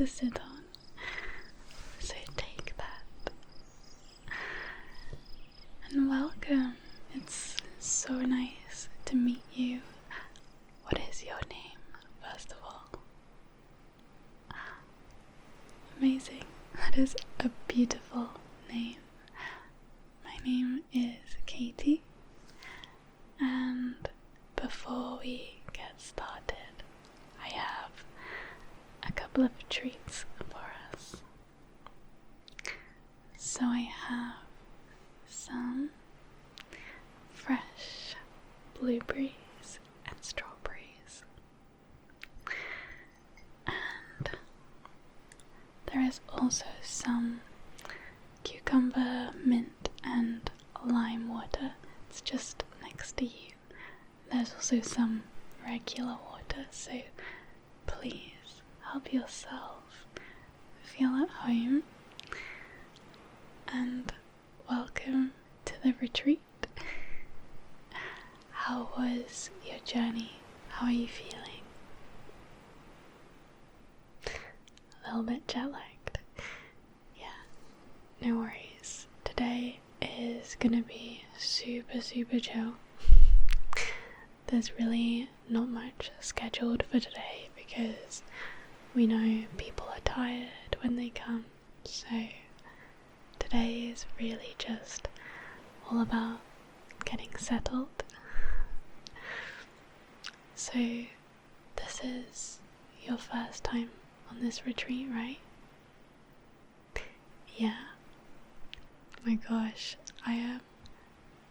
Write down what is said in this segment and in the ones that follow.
sit on. So take that. And welcome. It's so nice to meet you. What is your name, first of all? Amazing. That is a beautiful name. My name is Katie. And before we get started, I have a couple of treats for us. So I have some fresh blueberries and strawberries, and there is also some cucumber, mint and lime water. It's just next to you. There's also some regular water, so please help yourself feel at home, and welcome to the retreat. How was your journey? How are you feeling? A little bit jet lagged. Yeah, no worries. Today is gonna be super chill. There's really not much scheduled for today because we know people are tired when they come, so today is really just all about getting settled. So this is your first time on this retreat, right? Yeah. Oh my gosh, I am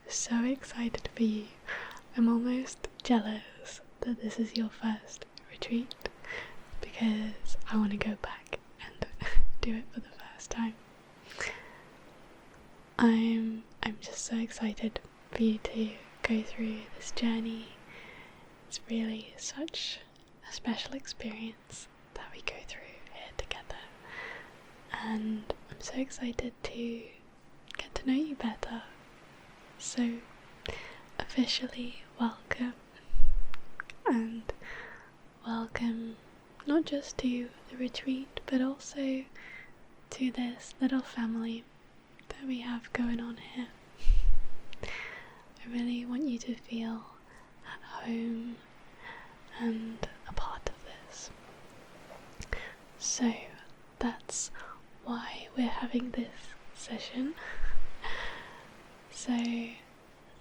so excited for you. I'm almost jealous that this is your first retreat because I want to go back and do it for the first time. I'm just so excited for you to go through this journey. It's really such a special experience that we go through here together, and I'm so excited to get to know you better. So officially welcome, and welcome not just to the retreat but also to this little family that we have going on here. I really want you to feel at home and a part of this. So that's why we're having this session. So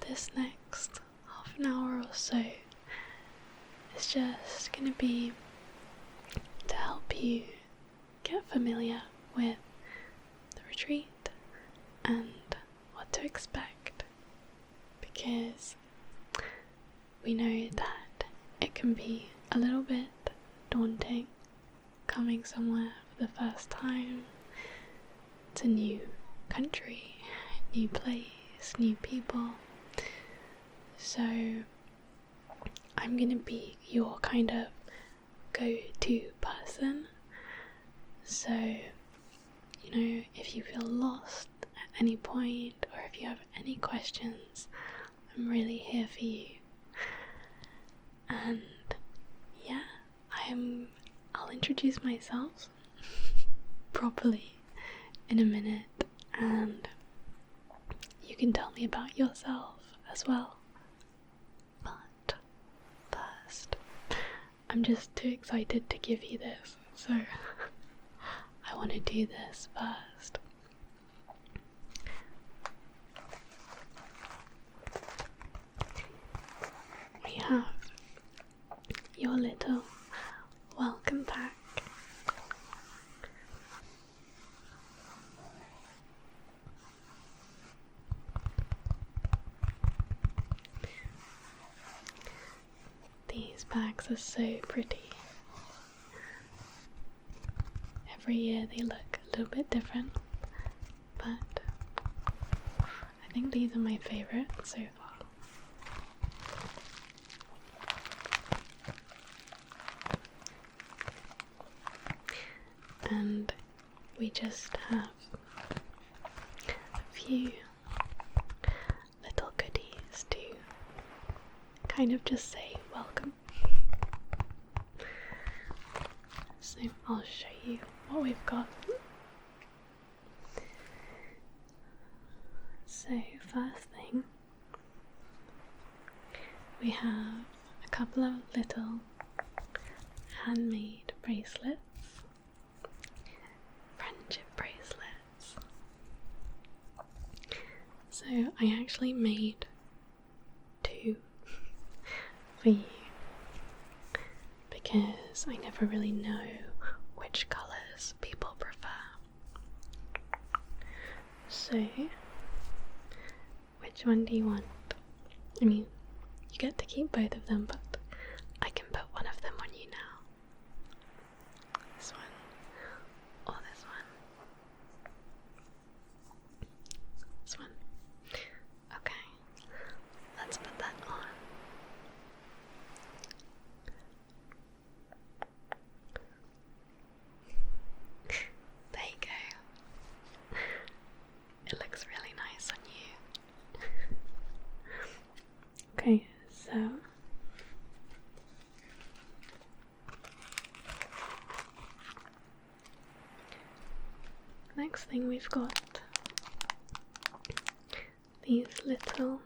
this next half an hour or so is just going to be to help you get familiar with the retreat and what to expect, because we know that it can be a little bit daunting coming somewhere for the first time. It's a new country, new place, new people. So I'm gonna be your kind of go-to person. So, you know, if you feel lost at any point or if you have any questions, I'm really here for you. And yeah, I'll introduce myself properly in a minute, and you can tell me about yourself as well. But first, I'm just too excited to give you this, so I want to do this first. We have your little welcome pack. These bags are so pretty. Every year they look a little bit different, but I think these are my favourite so far. And we just have a few little goodies to kind of just say welcome. So I'll show you what we've got. So first thing, we have a couple of little handmade bracelets, friendship bracelets. So I actually made 2 for you because I never really know which colours people prefer. So, which one do you want? I mean, you get to keep both of them, but I can put one of them on you now. This one, or this one. This one. Okay, let's put that on. There you go. It looks really nice on you. Okay, so next thing we've got these little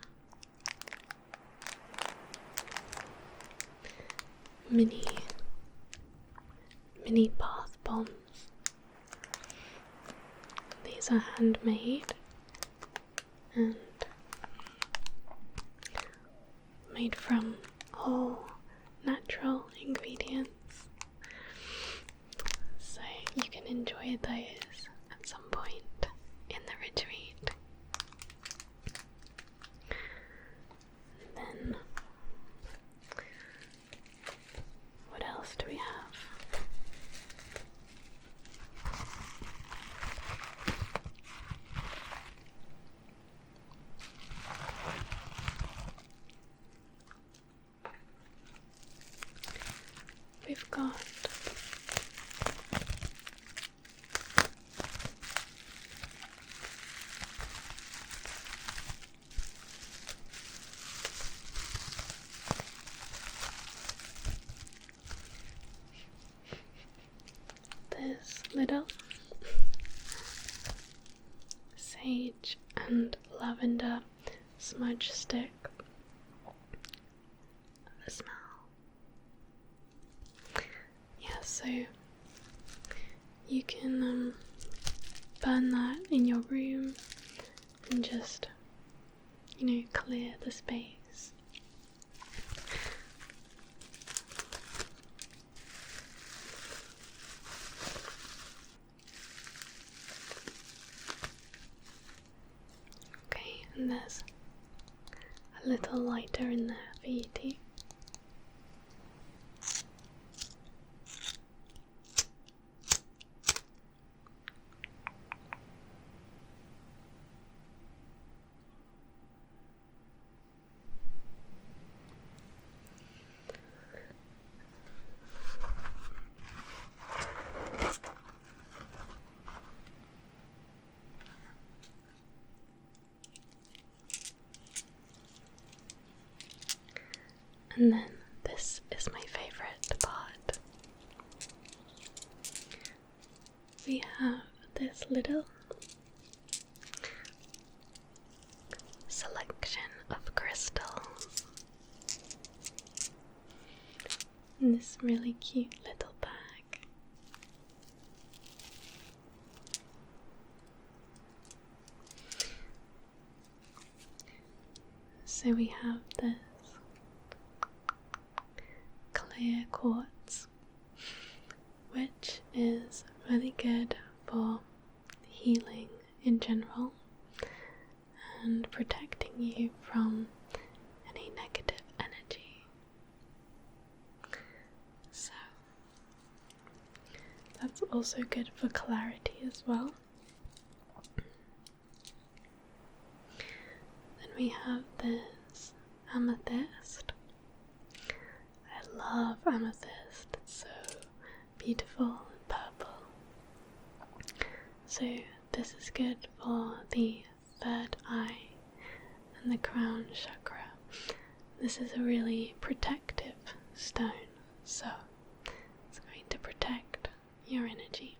mini bath bombs. These are handmade and made from all natural ingredients, so you can enjoy those at some point in the retreat. And then what else do we have? We've got this little sage and lavender smudge stick. The smell. Yeah, so you can burn that in your room and just, clear the space. Okay, and there's a little lighter in there for you too. And then this is my favourite part. We have this little selection of crystals in this really cute little bag. So we have this clear quartz, which is really good for healing in general and protecting you from any negative energy. So that's also good for clarity as well. Then we have this amethyst. I love amethyst, it's so beautiful and purple. So this is good for the third eye and the crown chakra. This is a really protective stone, so it's going to protect your energy.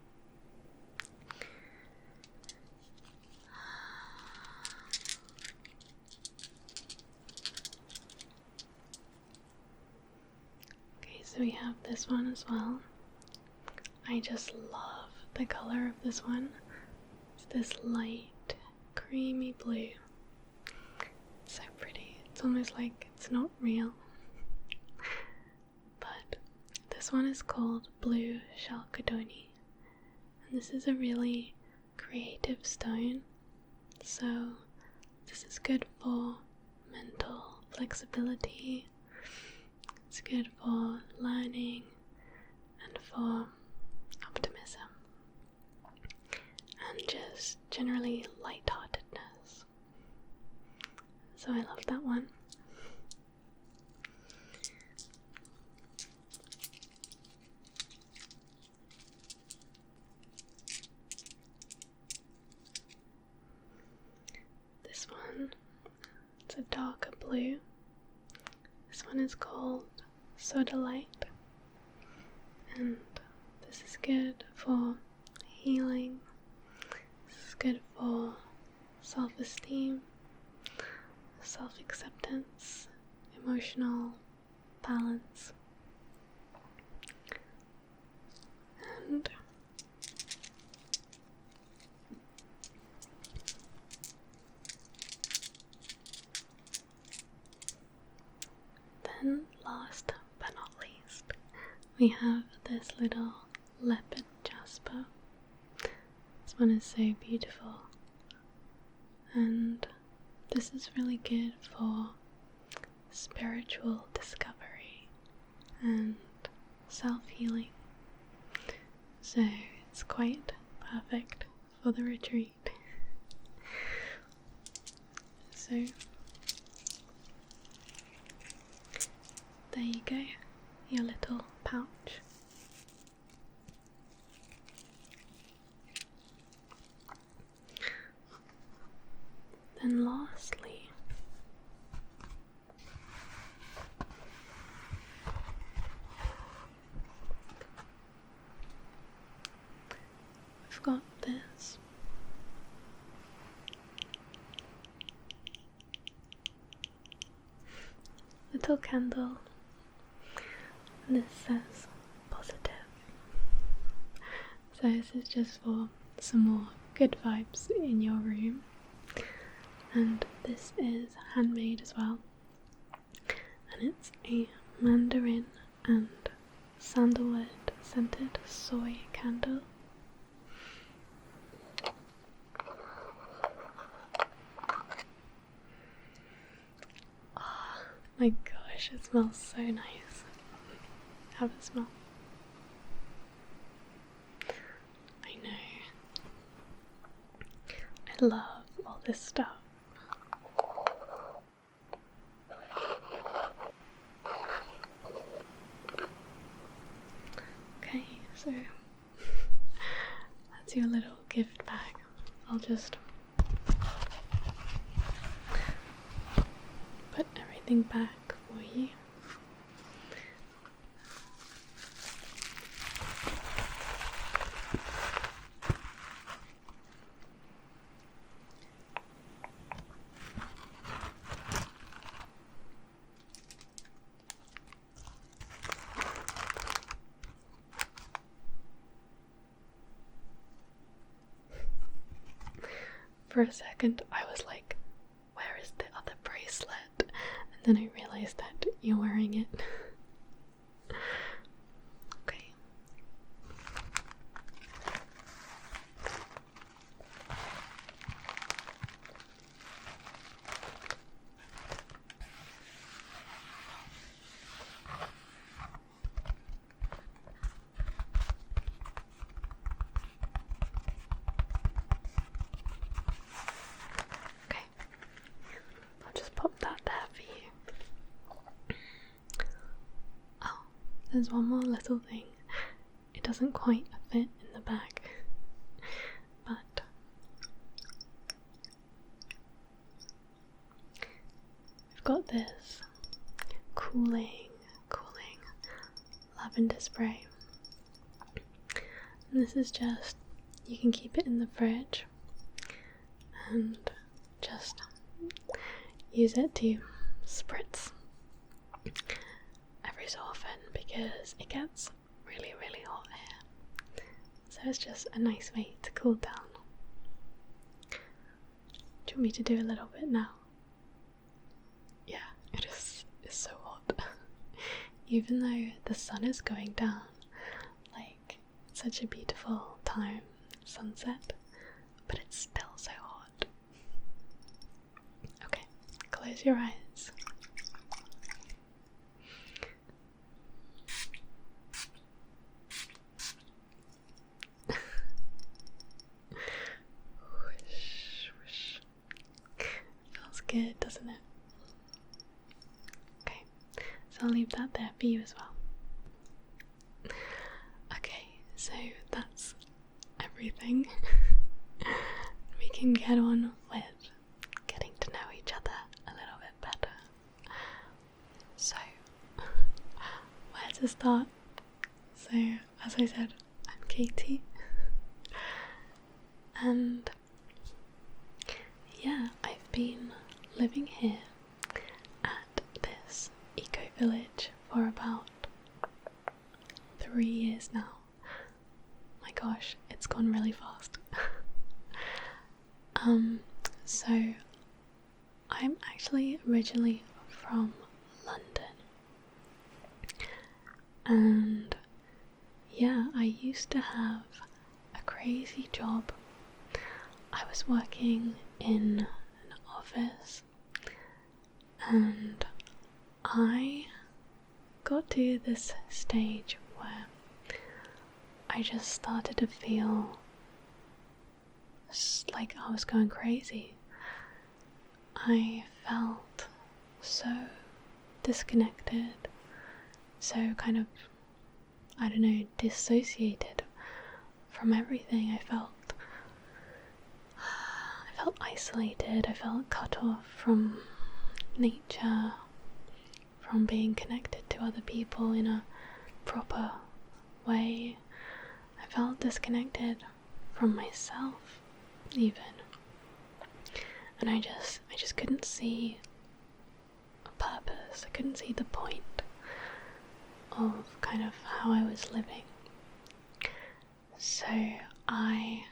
So we have this one as well. I just love the colour of this one. It's this light, creamy blue. It's so pretty. It's almost like it's not real. But this one is called Blue Chalcedony. And this is a really creative stone. So this is good for mental flexibility. It's good for learning and for optimism and just generally lightheartedness. So I love that one. This one, it's a darker blue. This one is called Soda Light, and this is good for healing. This is good for self-esteem, self-acceptance, emotional balance, and then last but not least, we have this little leopard jasper. This one is so beautiful, and this is really good for spiritual discovery and self-healing. So it's quite perfect for the retreat. So there you go, your little pouch. Then lastly, we've got this little candle. This says positive. So this is just for some more good vibes in your room. And this is handmade as well. And it's a mandarin and sandalwood scented soy candle. Oh my gosh, it smells so nice. Have a smell. I know. I love all this stuff. Okay, so that's your little gift bag. I'll just put everything back for you. For a second, I was like, where is the other bracelet? And then I realized that you're wearing it. Okay. Pop that there for you. Oh, there's one more little thing. It doesn't quite fit in the bag, but we've got this cooling lavender spray. And this is just, you can keep it in the fridge and just use it to spritz every so often, because because it gets really, really hot here. So it's just a nice way to cool down. Do you want me to do a little bit now? Yeah, it's so hot. Even though the sun is going down, like, it's such a beautiful time, sunset, but it's still so hot. Okay, close your eyes. Whoosh, whoosh. Feels good, doesn't it? Okay, so I'll leave that there for you as well. Okay, so that's everything. We can get on with getting to know each other a little bit better. So, where to start? So, as I said, I'm Katie. And yeah, I've been living here at this eco village for about 3 years now. My gosh, it's gone really fast. So I'm actually originally from London, and yeah, I used to have a crazy job. I was working in an office, and I got to this stage where I just started to feel like I was going crazy. I felt so disconnected, so kind of, I don't know, dissociated from everything. I felt isolated, I felt cut off from nature, from being connected to other people in a proper way. I felt disconnected from myself even, and I just couldn't see a purpose. I couldn't see the point of kind of how I was living. So I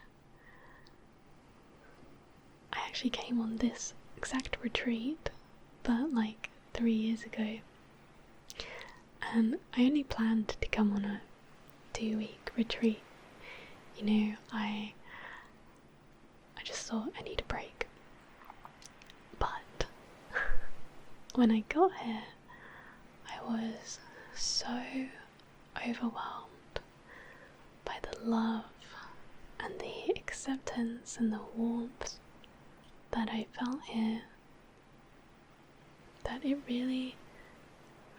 actually came on this exact retreat, but like 3 years ago, and I only planned to come on a 2-week retreat. You know, I just thought I need a break. But when I got here, I was so overwhelmed by the love and the acceptance and the warmth that I felt here, that it really,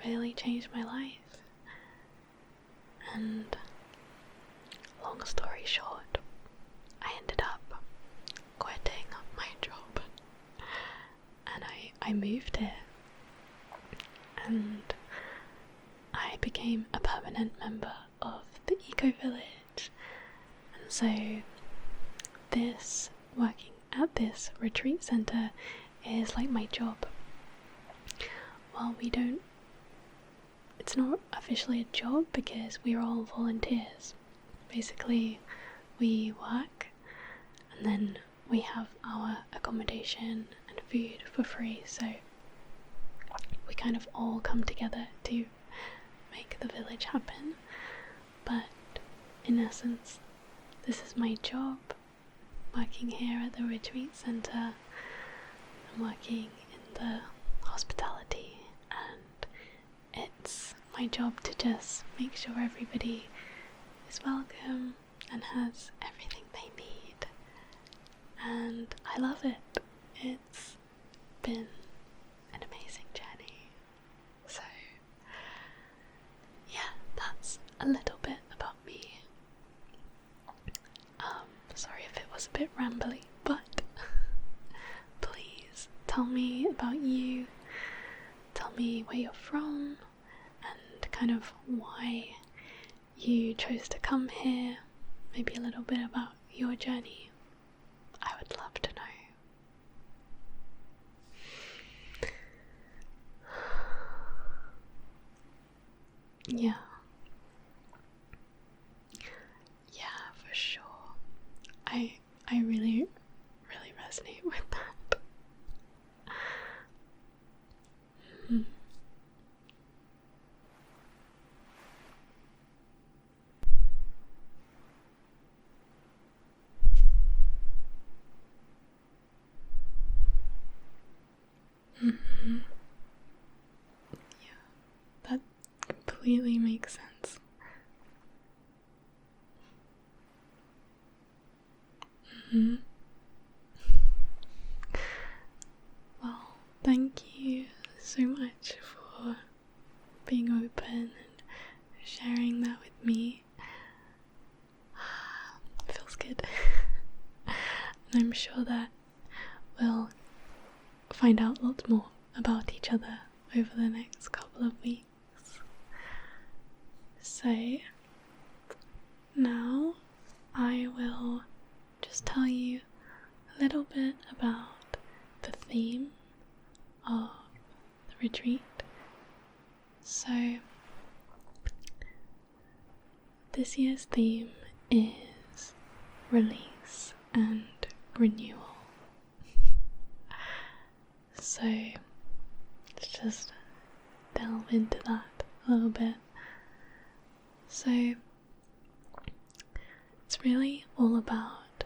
really changed my life. And long story short, I ended up quitting my job, and I moved here, and I became a permanent member of the Eco Village. And so this, working at this retreat centre, is like my job. Well, it's not officially a job because we're all volunteers. Basically, we work and then we have our accommodation and food for free, so we kind of all come together to make the village happen. But in essence, this is my job, working here at the retreat centre. I'm working in the hospitality, and it's my job to just make sure everybody is welcome and has everything they need, and I love it. It's been an amazing journey. So yeah, that's a little bit about me. Sorry if it was a bit rambly, but please tell me about you. Tell me where you're from and kind of why you chose to come here. Maybe a little bit about your journey. I would love to know. Yeah, completely makes sense. Well, thank you so much for being open and sharing that with me. It feels good. And I'm sure that we'll find out lots more about each other over the next couple of weeks. So now I will just tell you a little bit about the theme of the retreat. So this year's theme is release and renewal. So let's just delve into that a little bit. So it's really all about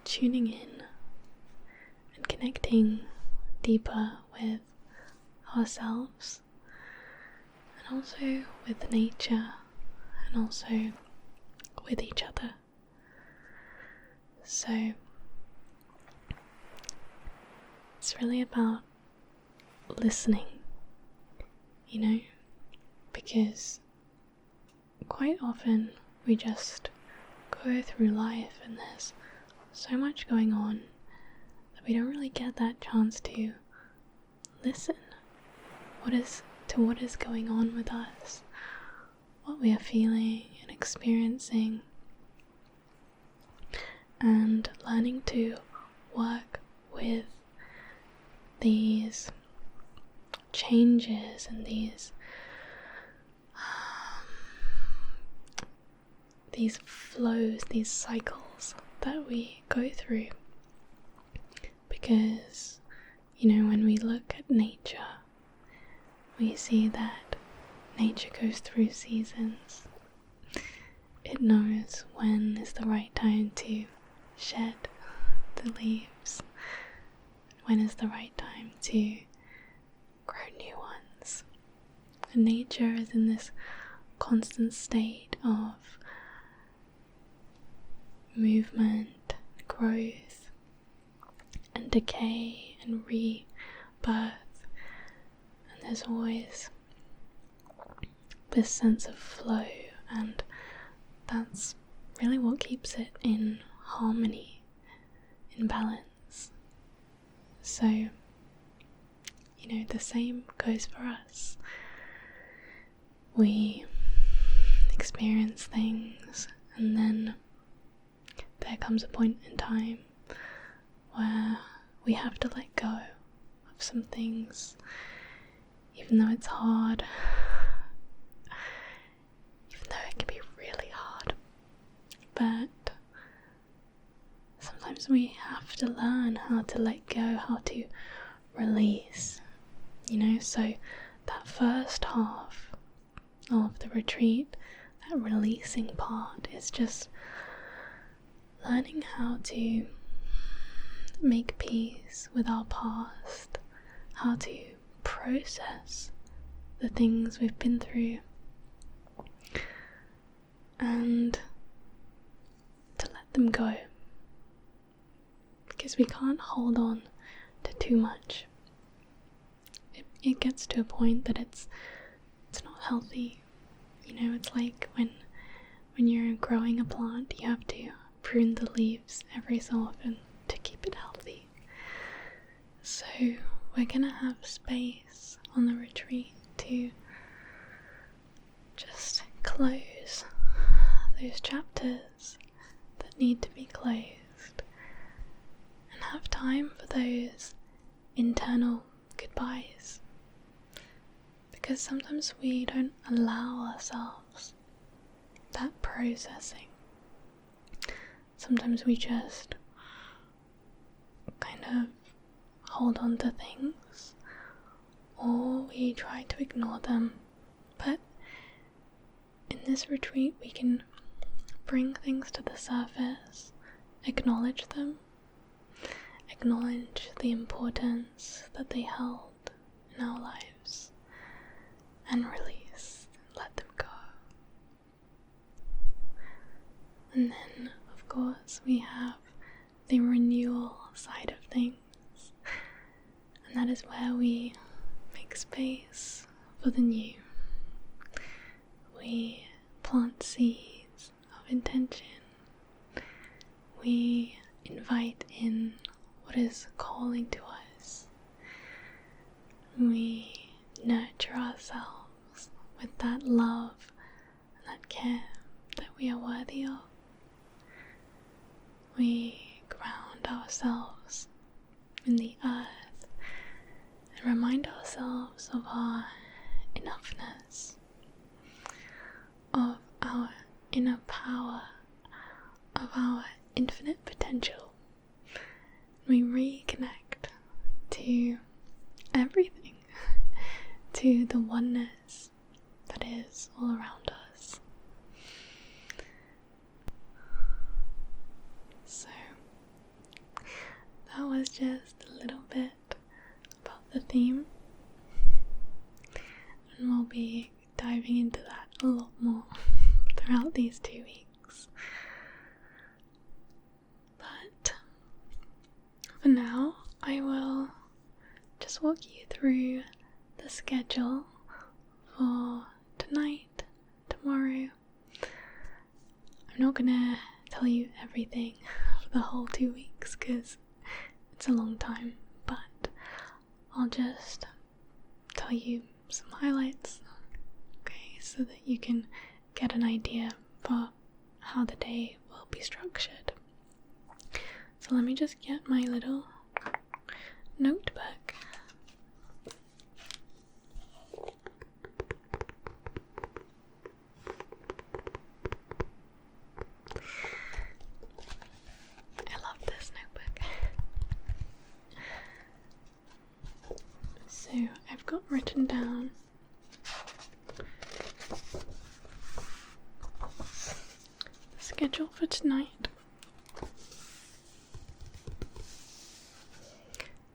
tuning in and connecting deeper with ourselves and also with nature and also with each other. So it's really about listening, because quite often we just go through life and there's so much going on that we don't really get that chance to listen what is going on with us, what we are feeling and experiencing, and learning to work with these changes and these flows, these cycles that we go through. Because, when we look at nature, we see that nature goes through seasons. It knows when is the right time to shed the leaves, when is the right time to grow new ones. And nature is in this constant state of movement, growth, and decay, and rebirth. And there's always this sense of flow, and that's really what keeps it in harmony, in balance. So, the same goes for us. We experience things, and then there comes a point in time where we have to let go of some things, even though it's hard, even though it can be really hard. But sometimes we have to learn how to let go, how to release, so that first half of the retreat, that releasing part, is just learning how to make peace with our past, how to process the things we've been through, and to let them go, because we can't hold on to too much. It gets to a point that it's not healthy. It's like when you're growing a plant, you have to prune the leaves every so often to keep it healthy. So we're gonna have space on the retreat to just close those chapters that need to be closed, and have time for those internal goodbyes, because sometimes we don't allow ourselves that processing. Sometimes we just kind of hold on to things, or we try to ignore them. But in this retreat we can bring things to the surface, acknowledge them, acknowledge the importance that they held in our lives, and release, let course, we have the renewal side of things, and that is where we make space for the new. We plant seeds of intention. We invite in what is calling to us. We nurture ourselves with that love and that care that we are worthy of. We ground ourselves in the earth and remind ourselves of our enoughness, of our inner power, of our infinite potential. We reconnect to everything, to the oneness that is all around us. So, that was just a little bit about the theme, and we'll be diving into that a lot more throughout these 2 weeks. But for now, I will just walk you through the schedule for tonight, tomorrow. I'm not gonna tell you everything for the whole 2 weeks because it's a long time, but I'll just tell you some highlights, okay, so that you can get an idea for how the day will be structured. So let me just get my little notebook. I love this notebook. So I've got written down the schedule for tonight.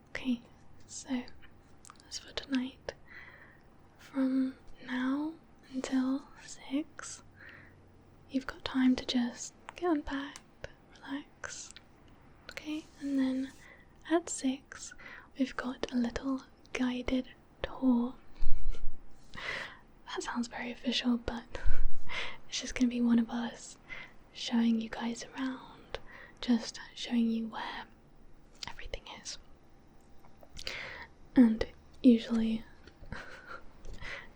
Okay, so as for tonight, from now until 6, you've got time to just get unpacked, relax, okay? And then at 6, we've got a little guided tour. That sounds very official, but it's just gonna be one of us showing you guys around, just showing you where everything is. And usually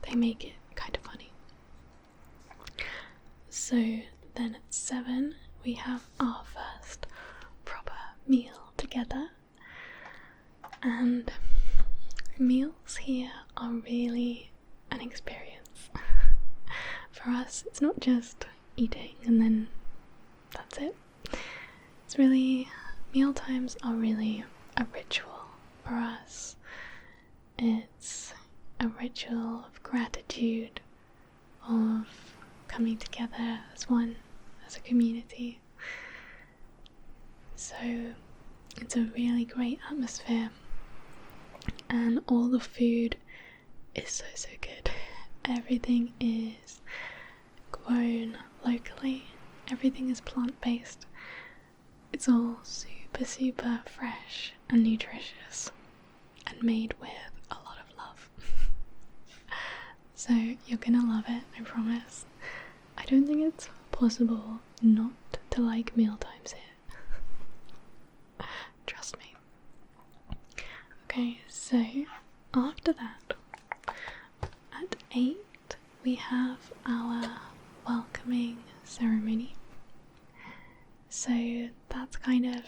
they make it kind of funny. So then at 7 we have our first proper meal together, and meals here are really an experience. For us, it's not just eating and then that's it. It's really, meal times are really a ritual for us. It's a ritual of gratitude, of coming together as one, as a community. So it's a really great atmosphere, and all the food is so good. Everything is grown locally, everything is plant-based. It's all super fresh and nutritious and made with a lot of love. So you're gonna love it, I promise. I don't think it's possible not to like mealtimes here. Trust me. Okay, so after that, at 8 we have our welcoming ceremony. So that's kind of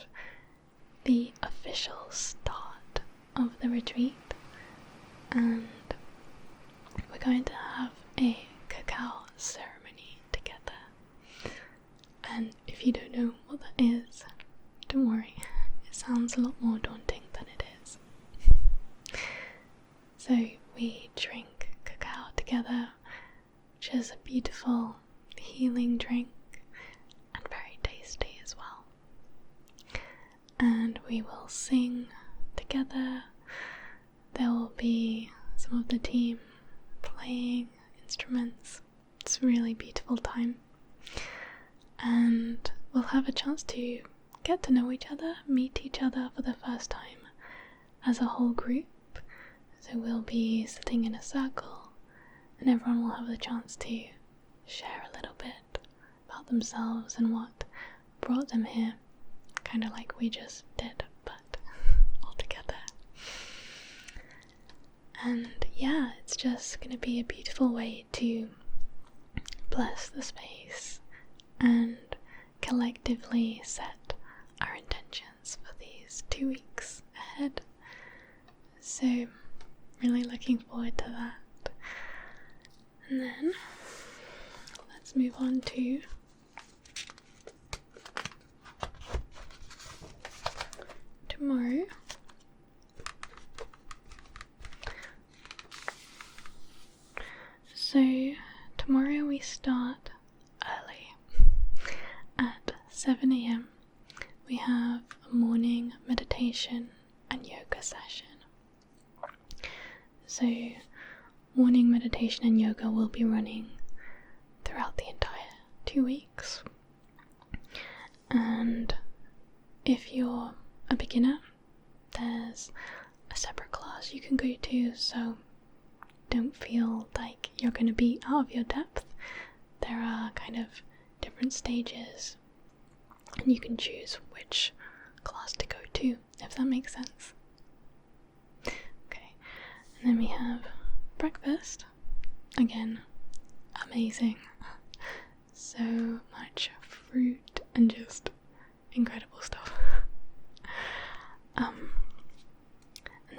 the official start of the retreat, and we're going to have a cacao ceremony together. And if you don't know what that is, don't worry, it sounds a lot more daunting than it is. So we drink cacao together, which is a beautiful healing drink and very tasty as well. And we will sing together. There will be some of the team playing instruments. It's a really beautiful time, and we'll have a chance to get to know each other, meet each other for the first time as a whole group. So we'll be sitting in a circle and everyone will have the chance to share a little bit about themselves and what brought them here, kind of like we just did, but all together. And yeah, it's just going to be a beautiful way to bless the space and collectively set our intentions for these 2 weeks ahead. So really looking forward to that. And then let's move on to tomorrow. So tomorrow we start early at 7 a.m. We have a morning meditation and yoga session. So morning meditation and yoga will be running throughout the entire 2 weeks. And if you're a beginner, there's a separate class you can go to, so don't feel like you're going to be out of your depth. There are kind of different stages and you can choose which class to go to, if that makes sense. Okay, and then we have breakfast. Again, amazing. So much fruit and just incredible stuff. And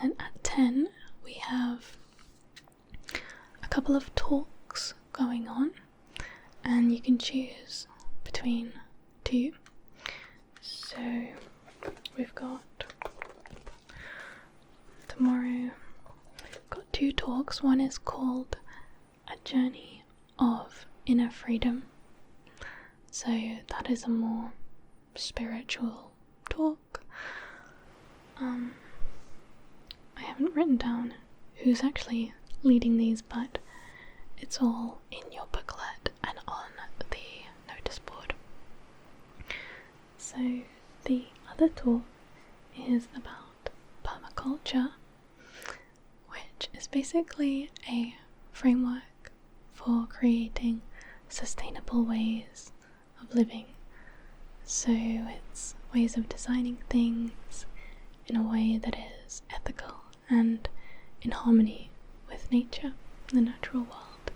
then at 10 we have a couple of talks going on, and you can choose between 2. So we've got tomorrow, we've got 2 talks. One is called A Journey of Inner Freedom. So that is a more spiritual talk. I haven't written down who's actually leading these, but it's all in your booklet and on the notice board. So the other talk is about permaculture, which is basically a framework for creating sustainable ways of living. So it's ways of designing things in a way that is ethical and in harmony with nature, the natural world.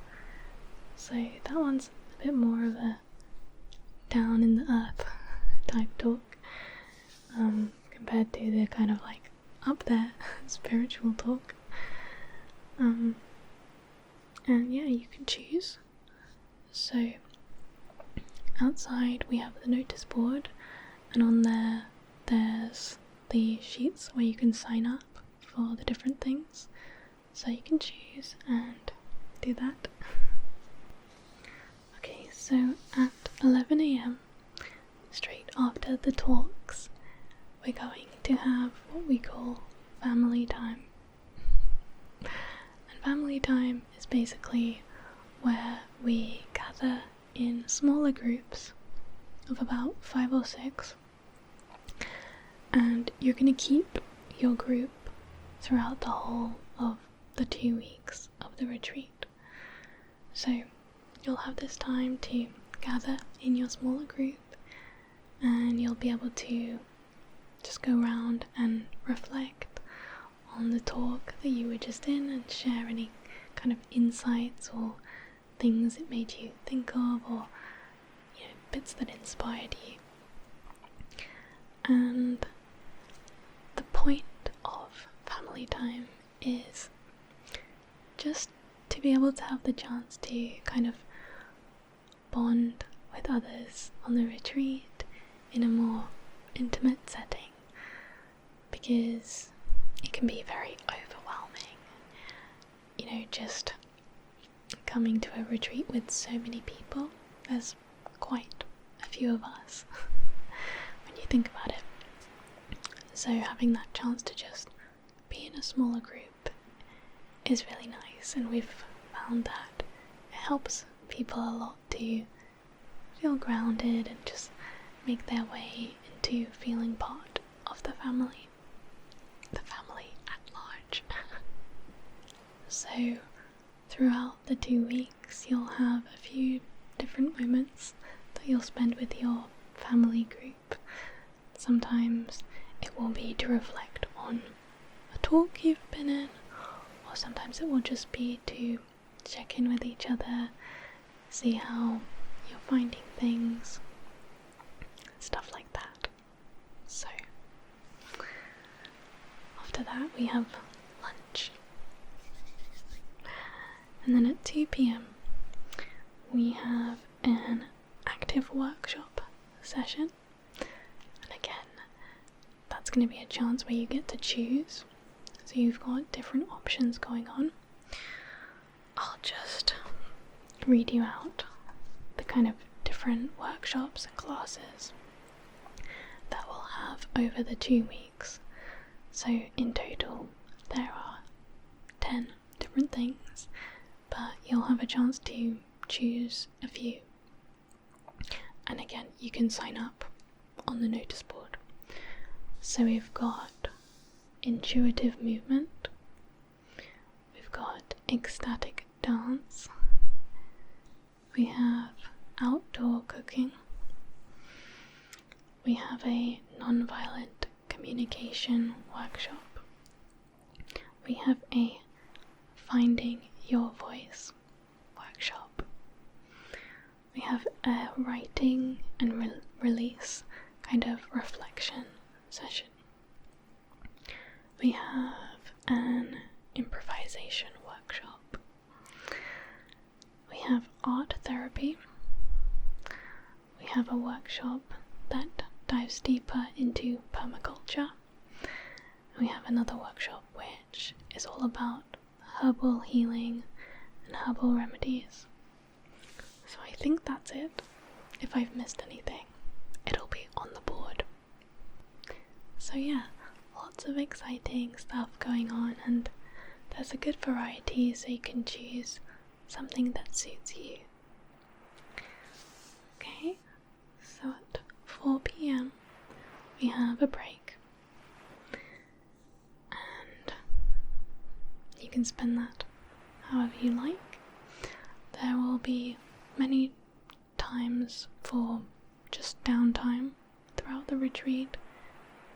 So that one's a bit more of a down in the earth type talk, compared to the kind of like up there spiritual talk. And yeah, you can choose. So outside we have the notice board, and on there there's the sheets where you can sign up for the different things, so you can choose and do that. Okay, so at 11 a.m, straight after the talks, we're going to have what we call family time. And family time is basically where we gather in smaller groups of about 5 or 6, and you're going to keep your group throughout the whole of the 2 weeks of the retreat. So you'll have this time to gather in your smaller group, and you'll be able to just go around and reflect on the talk that you were just in and share any kind of insights or things it made you think of, or bits that inspired you. And the point of family time is just to be able to have the chance to kind of bond with others on the retreat in a more intimate setting, because it can be very overwhelming, just coming to a retreat with so many people. There's quite a few of us when you think about it. So having that chance to just be in a smaller group is really nice, and we've found that it helps people a lot to feel grounded and just make their way to feeling part of the family at large. So throughout the 2 weeks you'll have a few different moments that you'll spend with your family group. Sometimes it will be to reflect on a talk you've been in, or sometimes it will just be to check in with each other, see how you're finding things, stuff like that. So after that we have lunch, and then at 2 p.m. we have an active workshop session, and again that's going to be a chance where you get to choose, so you've got different options going on. I'll just read you out the kind of different workshops and classes that we'll have over the 2 weeks. So in total there are 10 different things, but you'll have a chance to choose a few. And again, you can sign up on the notice board. So we've got intuitive movement, we've got ecstatic dance, we have outdoor cooking, we have a non-violent communication workshop, we have a finding your voice workshop, we have a writing and release kind of reflection session, we have an improvisation workshop, we have art therapy, we have a workshop that dives deeper into permaculture, we have another workshop which is all about herbal healing and herbal remedies. So I think that's it. If I've missed anything, it'll be on the board. So yeah, lots of exciting stuff going on, and there's a good variety, so you can choose something that suits you. Okay, so at 4 p.m. we have a break, and you can spend that however you like. There will be many times for just downtime throughout the retreat.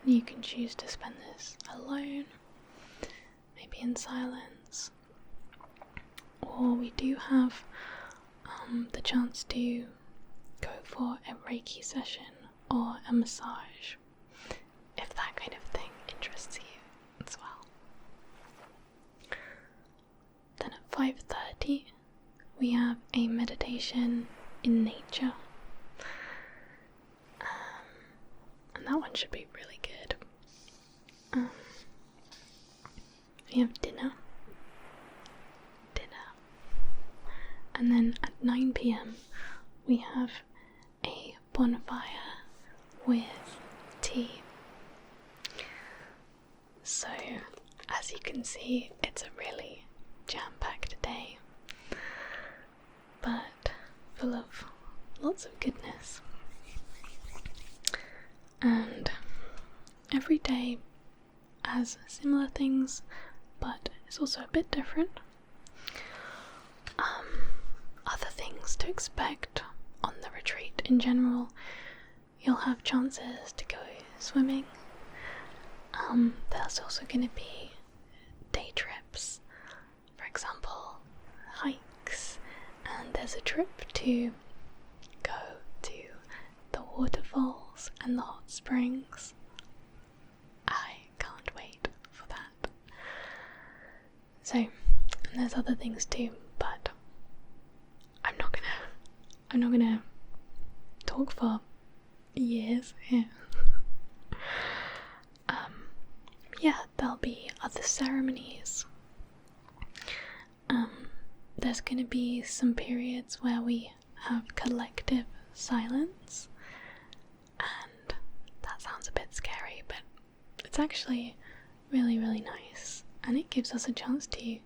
You can choose to spend this alone, maybe in silence, or we do have the chance to go for a Reiki session or a massage, if that kind of thing interests you as well. Then at 5:30 we have a meditation in nature, and that one should be really good. We have dinner, and then at 9 p.m. we have a bonfire with tea. So as you can see, it's a really jam-packed day, but full of lots of goodness. And every day has similar things, but it's also a bit different. Other things to expect on the retreat in general: you'll have chances to go swimming. There's also going to be day trips, for example hikes, and there's a trip to go to the waterfalls and the hot springs. I can't wait for that. So, and there's other things too, but I'm not gonna talk for years here. Yeah, there'll be other ceremonies. There's gonna be some periods where we have collective silence, and that sounds a bit scary, but it's actually really, really nice, and it gives us a chance to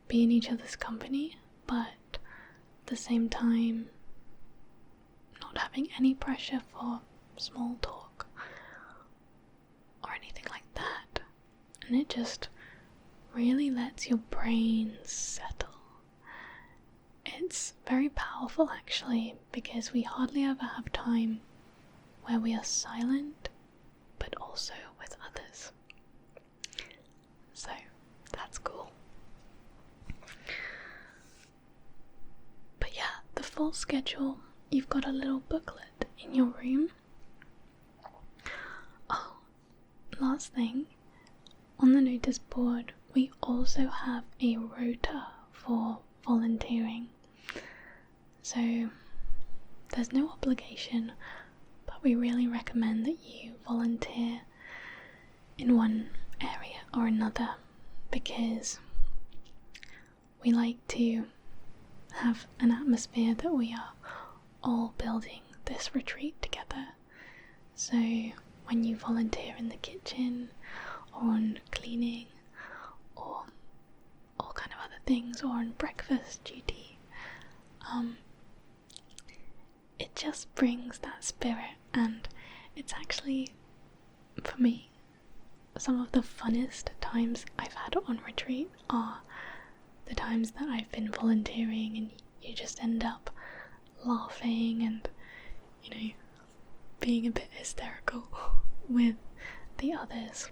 be in each other's company, but at the same time not having any pressure for small talk. and it just really lets your brain settle. It's very powerful actually, because we hardly ever have time where we are silent but also with others. So that's cool. But yeah, the full schedule, you've got a little booklet in your room. Oh, last thing, on the notice board we also have a rota for volunteering. So there's no obligation, but we really recommend that you volunteer in one area or another, because we like to have an atmosphere that we are all building this retreat together. So when you volunteer in the kitchen or on cleaning or all kind of other things, or on breakfast duty, it just brings that spirit, and it's actually, for me, some of the funnest times I've had on retreat are the times that I've been volunteering, and you just end up laughing and, being a bit hysterical with the others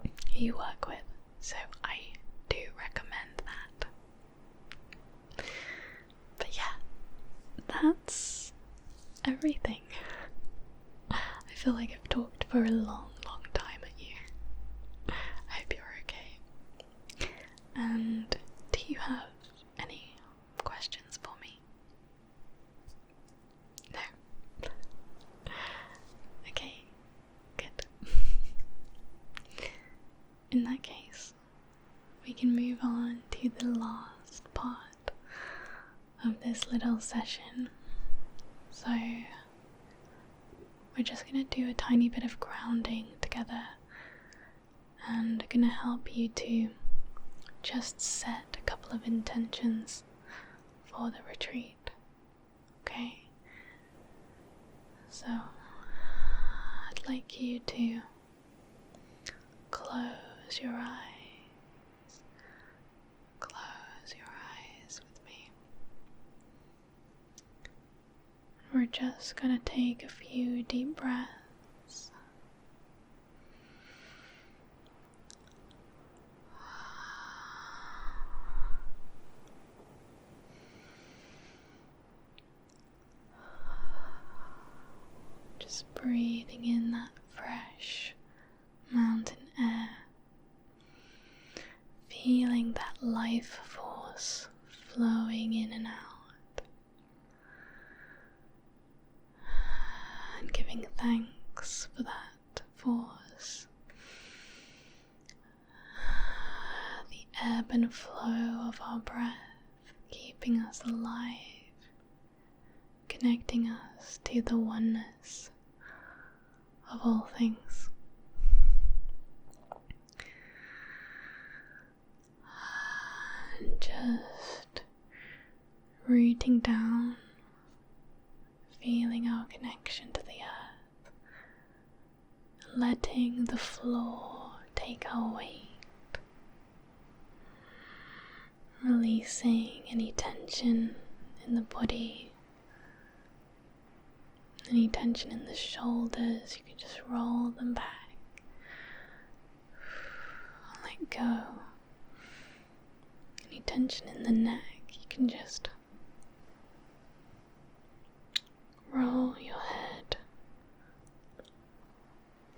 who you work with. So I do recommend that. But yeah, that's everything. I feel like I've talked for a long time at you. I hope you're okay. And do you have any questions for me? No? Okay, good. In that case, we can move on to the last part of this little session. So we're just going to do a tiny bit of grounding together, and I'm going to help you to just set a couple of intentions for the retreat. Okay? So I'd like you to close your eyes. Close your eyes with me. We're just gonna take a few deep breaths. Just breathing in that fresh mountain air, feeling that life force flowing in and out, and giving thanks for that force. The ebb and flow of our breath keeping us alive, connecting us to the oneness of all things. And just rooting down, feeling our connection to the earth, letting the floor take our weight, releasing any tension in the body, any tension in the shoulders. You can just roll them back, let go. Any tension in the neck, you can just roll your head a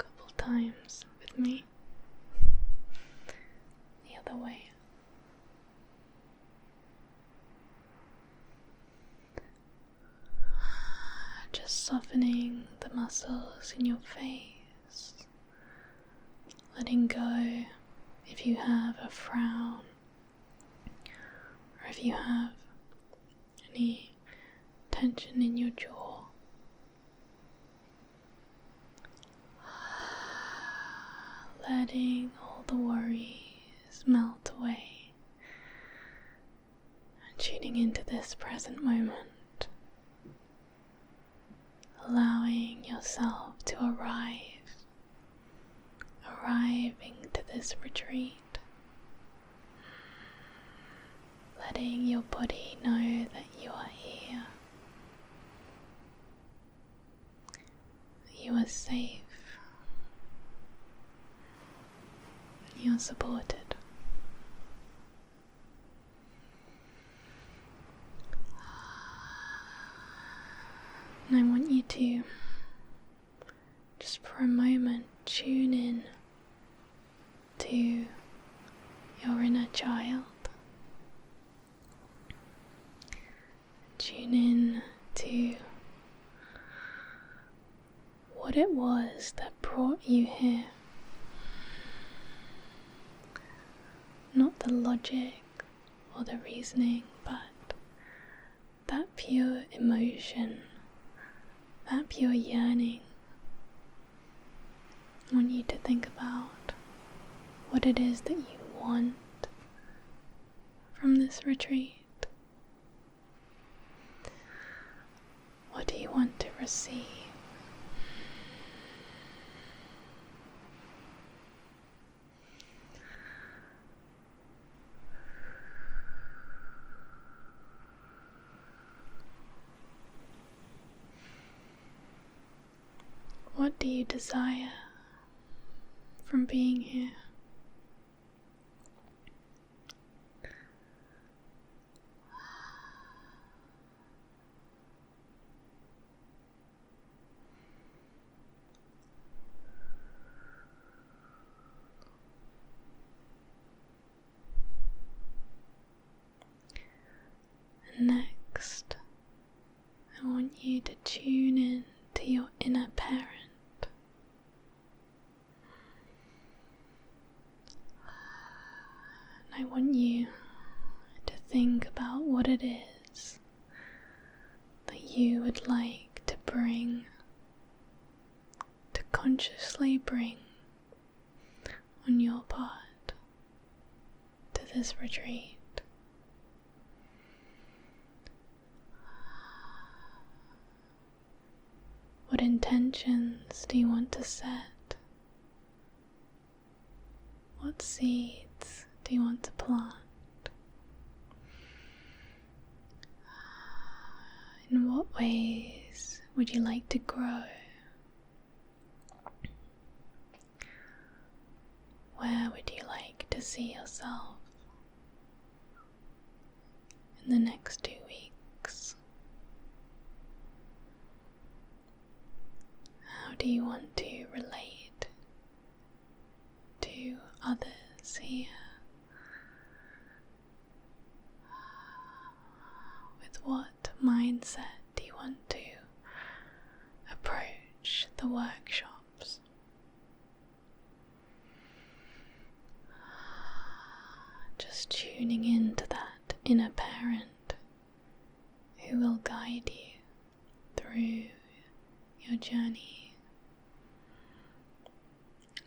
couple times with me. The other way. Just softening the muscles in your face, letting go if you have a frown, or if you have any tension in your jaw. Letting all the worries melt away and tuning into this present moment. Allowing yourself to arriving to this retreat, letting your body know that you are here, that you are safe, you're supported. And I want you to, just for a moment, tune in to your inner child. Tune in to what it was that brought you here. Not the logic or the reasoning, but that pure emotion, that pure yearning. I want you to think about what it is that you want from this retreat. What do you want to receive? What do you desire from being here? And next, I want you to tune in to your inner parent. I want you to think about what it is that you would like to bring, to consciously bring on your part to this retreat. What intentions do you want to set? What seeds do you want to plant? In what ways would you like to grow? Where would you like to see yourself in the next 2 weeks? How do you want to relate to others here? With what mindset do you want to approach the workshops? Just tuning into that inner parent who will guide you through your journey,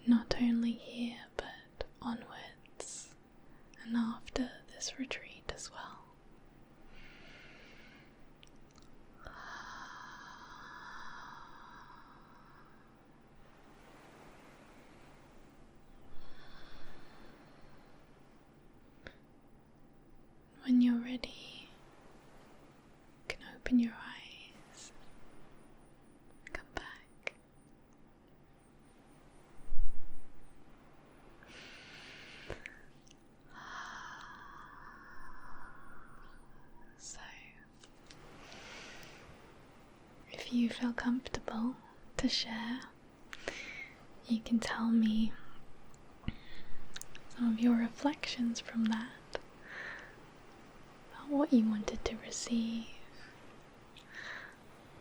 not only here but onwards and after this retreat as well. When you're ready, you can open your eyes, come back. So, if you feel comfortable to share, you can tell me some of your reflections from that. What you wanted to receive,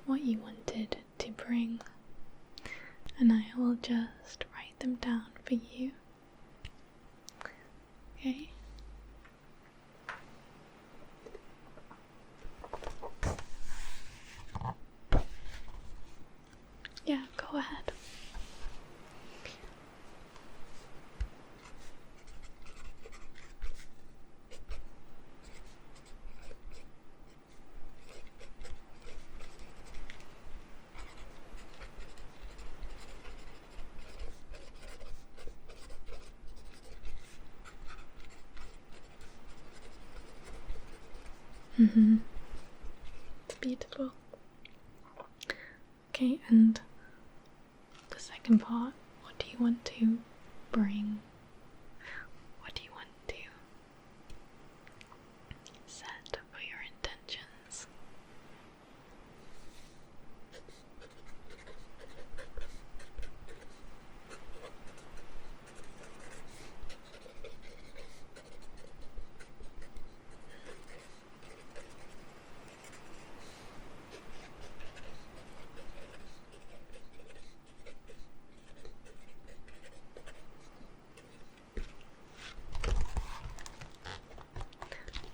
what you wanted to bring, and I will just write them down for you. Okay? Yeah, go ahead. It's beautiful. Okay, and the second part, what do you want to bring? What do you want to set for your intentions?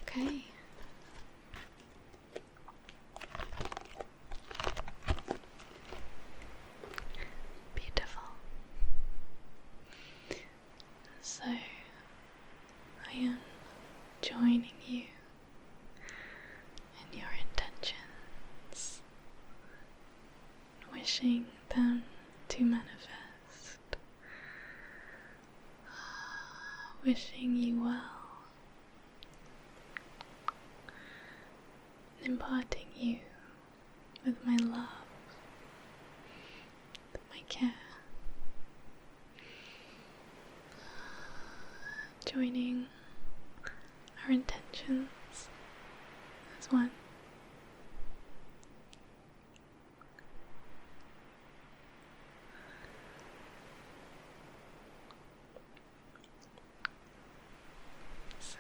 Okay. Beautiful. So, I am joining you in your intentions, wishing them to manifest, wishing you well, imparting you with my love, with my care, joining our intentions as one. So,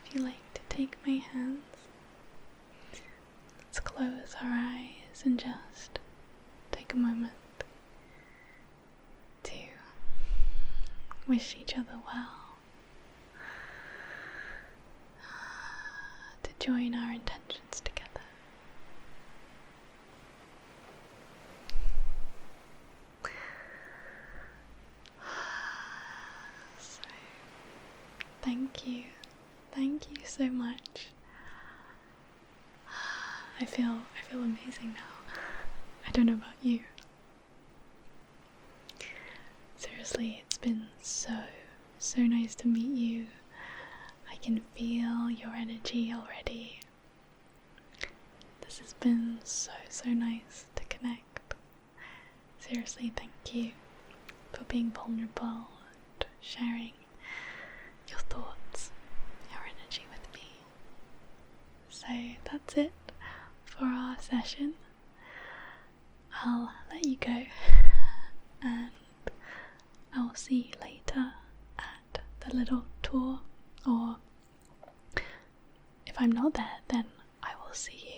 if you like to take my hands, let's close our eyes and just take a moment to wish each other well, to join our intentions together. So, thank you so much. I feel amazing now. I don't know about you. Seriously, it's been so nice to meet you. I can feel your energy already. This has been so nice to connect. Seriously, thank you for being vulnerable and sharing your thoughts, your energy with me. So that's it for our session. I'll let you go and I will see you later at the little tour, or if I'm not there, then I will see